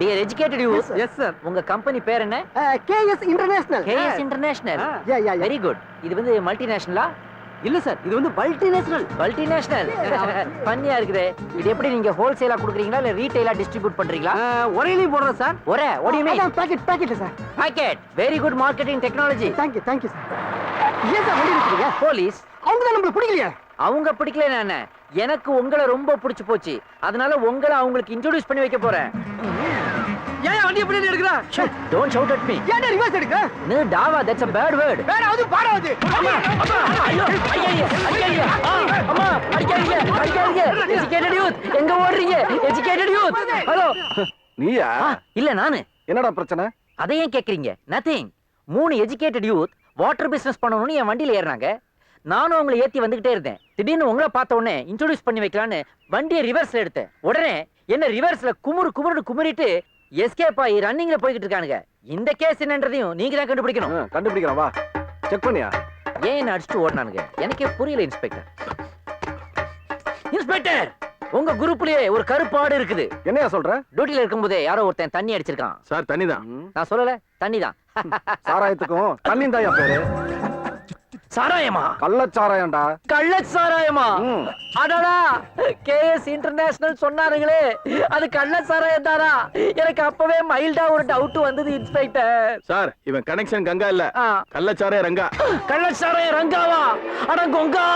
Dear educated youth, yes sir. உங்க company பேர் என்ன? KS international. KS international. Yeah yeah yeah. Very good. இது வந்து மல்டிநேஷனலா? இல்ல சார், இது வந்து மல்டிநேஷனல். மல்டிநேஷனல். பண்ணியா இருக்குதே. இது எப்படி நீங்க ஹோல்சேலா குடுக்குறீங்களா இல்ல ரீட்டைலா டிஸ்ட்ரிபியூட் பண்றீங்களா? ஒரேலி போடுறோம் சார். ஒரே what do you mean? அதான் packet sir. Packet. Very good marketing technology. Thank you sir. ஏன் சார் வண்டி நிறுத்துறீங்க? போலீஸ். அவங்க தான் நம்மள பிடிக்கலையா? அவங்க பிடிக்கல என்ன, எனக்கு உங்களை ரொம்ப பிடிச்சு போச்சு. அதனால உங்களை அவங்களுக்கு இன்ட்ரோடியூஸ் பண்ணி வைக்க போறேன். ஏன் வண்டி எப்படி எடுக்கறா? Don't shout at me. ஏன் ரிவர்ஸ் எடுக்க? No dava, that's a bad word. வேறாவது பாடாவது. அம்மா ஐயோ அடிக்காதீங்க. அம்மா அடிக்காதீங்க. எஜுகேட்டட் யூத் எங்க ஓடுறீங்க? Educated youth. ஹலோ. நீயா? இல்ல நானு. என்னடா பிரச்சனை? அதை ஏன் கேக்குறீங்க? Nothing. 3 educated youth water business பண்ணணும்னு என் வண்டியில ஏறினாங்க. நானும் அவங்களை ஏத்தி வந்துகிட்டே இருந்தேன். திடீர்னு உங்களை பார்த்த உடனே இன்ட்ரோடியூஸ் பண்ணி வைக்கலான்னு வண்டியை ரிவர்ஸ்ல எடுத்தேன். உடனே என்ன ரிவர்ஸ்ல குமுறுன்னு குமுறிட்டு எஸ்கேப் ஆகி ரன்னிங்ல போய்கிட்டு இருக்கானுங்க. இந்த கேஸ் என்னன்றதையும் நீங்க தான் கண்டுபிடிக்கணும். கண்டுபிடிக்கிறேன் வா. செக் பண்ணியா? ஏன் என்ன அடிச்சுட்டு ஓடுனானுங்க எனக்கே புரியல. இன்ஸ்பெக்டர், இன்ஸ்பெக்டர், உங்க குரூப்லயே ஒரு கருப்பாடு இருக்குது. என்னையா சொல்ற? டியூட்டில இருக்கும்போதே யாரோ ஒருத்தன் தண்ணி அடிச்சிருக்கான். சார் தண்ணி தான். நான் சொல்லல, தண்ணி தான். சாராயத்துக்கும் தண்ணி தான் பேரு. சாராயமா? கள்ளச்சாராயம்டா. கள்ளச்சாராயமா? அடடா, கேஎஸ் இன்டர்நேஷனல் சொன்னாருங்களே, அது கள்ளச்சாராயம் தானா? எனக்கு அப்பவே மைல்டா ஒரு டவுட் வந்தது இன்ஸ்பெக்டர். சார் இவன் கனெக்ஷன் கங்கா இல்ல, கள்ளச்சாராய ரங்கா. கள்ளச்சாராயம் ரங்காவா? அட கொங்கா.